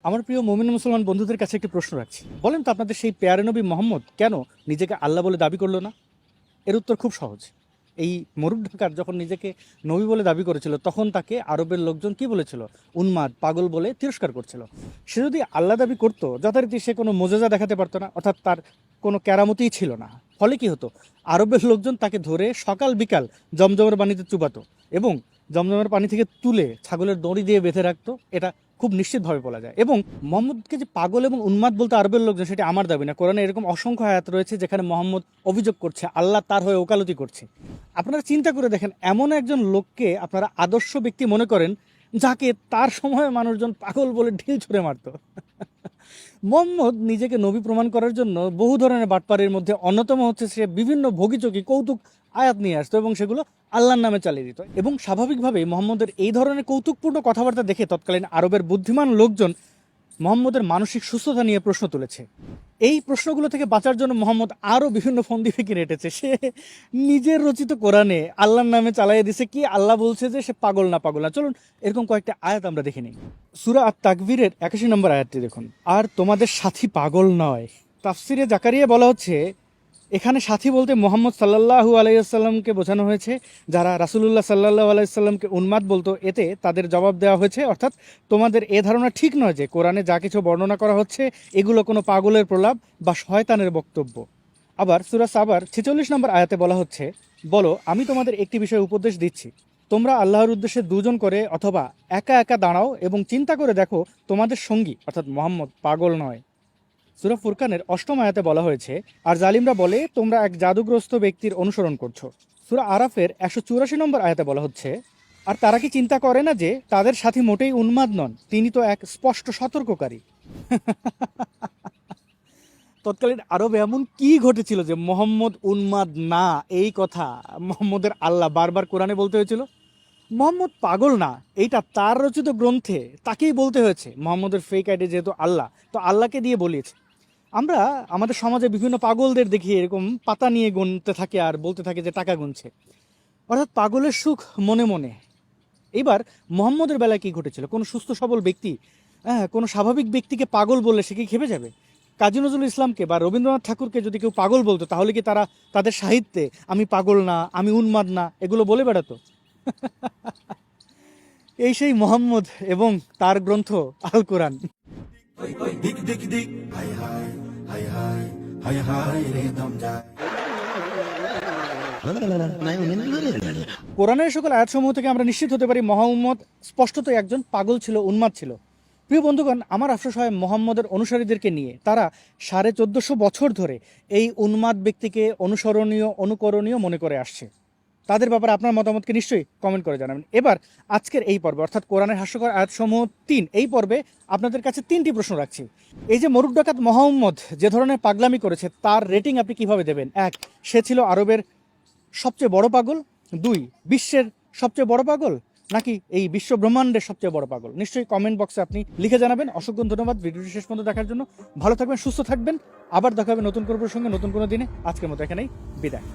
আমার প্রিয় মুমিন মুসলমান বন্ধুদের কাছে একটি প্রশ্ন রাখছি। বলেন তো আপনাদের সেই পেয়ারে নবী মোহাম্মদ কেন নিজেকে আল্লাহ বলে দাবি করলো না? এর উত্তর খুব সহজ। এই মরুক ঢাকার যখন নিজেকে নবী বলে দাবি করেছিল তখন তাকে আরবের লোকজন কি বলেছিল? উন্মাদ, পাগল বলে তিরস্কার করছিল। সে যদি আল্লাহ দাবি করতো যথারীতি সে কোনো মোজেজা দেখাতে পারতো না, অর্থাৎ তার কোনো কেরামতিই ছিল না। ফলে কি হতো? আরবের লোকজন তাকে ধরে সকাল বিকাল জমজমের পানিতে চুবাতো এবং জমজমের পানি থেকে তুলে ছাগলের দড়ি দিয়ে বেঁধে রাখতো। এটা খুব নিশ্চিতভাবে বলা যায়। এবং মোহাম্মদকে যে পাগল এবং উন্মাদ বলতে আরবের লোকজন, সেটি আমার দাবি না। কোরআনে এরকম অসংখ্য আয়াত রয়েছে যেখানে মোহাম্মদ অভিযোগ করছে আল্লাহ তার হয়ে ওকালতি করছে। আপনারা চিন্তা করে দেখেন, এমন একজন লোককে আপনারা আদর্শ ব্যক্তি মনে করেন যাকে তার সময়ে মানুষজন পাগল বলে ঢিল ছুঁড়ে মারত। মোহাম্মদ নিজেকে নবী প্রমাণ করার জন্য বহু ধরনের বাটপাড়ির মধ্যে অন্যতম হচ্ছে সে বিভিন্ন ভোগীচোগী কৌতুক আয়াত নিয়ে আসতো এবং সেগুলো আল্লাহর নামে চালিয়ে দিত। এবং স্বাভাবিকভাবেই মোহাম্মদের এই ধরনের কৌতুকপূর্ণ কথাবার্তা দেখে তৎকালীন আরবের বুদ্ধিমান লোকজন মোহাম্মদের মানসিক সুস্থতা নিয়ে প্রশ্ন তুলেছে। এই প্রশ্নগুলো থেকে বাঁচার জন্য মোহাম্মদ আরও বিভিন্ন ফন্দি ফিকির এঁটেছে। সে নিজের রচিত কোরআনে আল্লাহর নামে চালিয়ে দিছে কি আল্লাহ বলছে যে সে পাগল না পাগল না। চলুন এরকম কয়েকটা আয়াত আমরা দেখে নিই। সূরা আত-তাকবীরের 81 নম্বর আয়াতটি দেখুন। আর তোমাদের সাথী পাগল নয়। তাফসিরে জাকারিয়া বলা হচ্ছে এখানে সাথী বলতে মোহাম্মদ সাল্লাল্লাহু আলাইসাল্লামকে বোঝানো হয়েছে। যারা রাসূলুল্লাহ সাল্লাল্লাহু আলাইসাল্লামকে উন্মাদ বলতো, এতে তাদের জবাব দেওয়া হয়েছে, অর্থাৎ তোমাদের এ ধারণা ঠিক নয় যে কোরআনে যা কিছু বর্ণনা করা হচ্ছে এগুলো কোনো পাগলের প্রলাপ বা শয়তানের বক্তব্য। আবার সূরা সাবার 46 নম্বর আয়াতে বলা হচ্ছে, বলো আমি তোমাদের একটি বিষয়ে উপদেশ দিচ্ছি, তোমরা আল্লাহর উদ্দেশ্যে দুজন করে অথবা একা একা দাঁড়াও এবং চিন্তা করে দেখো তোমাদের সঙ্গী অর্থাৎ মোহাম্মদ পাগল নয়। সূরা ফুরকানের 8ম আয়াতে বলা হয়েছে, আর জালিমরা বলে তোমরা এক জাদুগ্রস্ত ব্যক্তির অনুসরণ করছো। সূরা আরাফের 184 নম্বর আয়াতে বলা হচ্ছে, আর তারা কি চিন্তা করে না যে তাদের সাথী মোটেই উন্মাদ নন, তিনি তো এক স্পষ্ট সতর্ককারী। তৎকালীন আরবে এমন কি ঘটেছিল যে মোহাম্মদ উন্মাদ না, এই কথা মোহাম্মদের আল্লাহ বারবার কোরআনে বলতে হয়েছিল? মোহাম্মদ পাগল না, এইটা তার রচিত গ্রন্থে তাকেই বলতে হয়েছে। মোহাম্মদের ফেক আইডি যেহেতু আল্লাহ, তো আল্লাহকে দিয়ে বলিয়েছে। আমরা আমাদের সমাজে বিভিন্ন পাগলদের দেখি এরকম পাতা নিয়ে গুনতে থাকে আর বলতে থাকে যে টাকা গুনছে, অর্থাৎ পাগলের সুখ মনে মনে। এইবার মোহাম্মদের বেলায় কি ঘটেছিল? কোনো সুস্থ সবল ব্যক্তি, কোনো স্বাভাবিক ব্যক্তিকে পাগল বললে সে কি খেপে যাবে? কাজী নজরুল ইসলামকে বা রবীন্দ্রনাথ ঠাকুরকে যদি কেউ পাগল বলতো তাহলে কি তারা তাদের সাহিত্যে আমি পাগল না, আমি উন্মাদ না এগুলো বলে বেড়াতো? এই সেই মোহাম্মদ এবং তার গ্রন্থ আল কোরআন। কোরআনের সকল আয়াতসমূহ থেকে আমরা নিশ্চিত হতে পারি মুহাম্মদ স্পষ্টতই একজন পাগল ছিল, উন্মাদ ছিল। প্রিয় বন্ধুগণ, আমার আফসোস হয় মোহাম্মদের অনুসারীদেরকে নিয়ে। তারা 1450 বছর ধরে এই উন্মাদ ব্যক্তিকে অনুসরণীয়, অনুকরণীয় মনে করে আসছে। তাদের ব্যাপারে আপনার মতামতকে নিশ্চয়ই কমেন্ট করে জানাবেন। এবার আজকের এই পর্বে অর্থাৎ কোরআনের হাস্যকর আয়াতসমূহ 3, এই পর্বে আপনাদের কাছে 3টি প্রশ্ন রাখছি। এই যে মরুক ডাকাত মোহাম্মদ যে ধরনের পাগলামি করেছে তার রেটিং আপনি কিভাবে দেবেন? 1, সে ছিল আরবের সবচেয়ে বড় পাগল। 2, বিশ্বের সবচেয়ে বড় পাগল, নাকি এই বিশ্ব ব্রহ্মাণ্ডের সবচেয়ে বড় পাগল? নিশ্চয়ই কমেন্ট বক্সে আপনি লিখে জানাবেন। অসংখ্য ধন্যবাদ ভিডিওটি শেষ পর্যন্ত দেখার জন্য। ভালো থাকবেন, সুস্থ থাকবেন। আবার দেখা হবে নতুন কোনো প্রসঙ্গে, নতুন কোনো দিনে। আজকের মতো এখানেই বিদায়।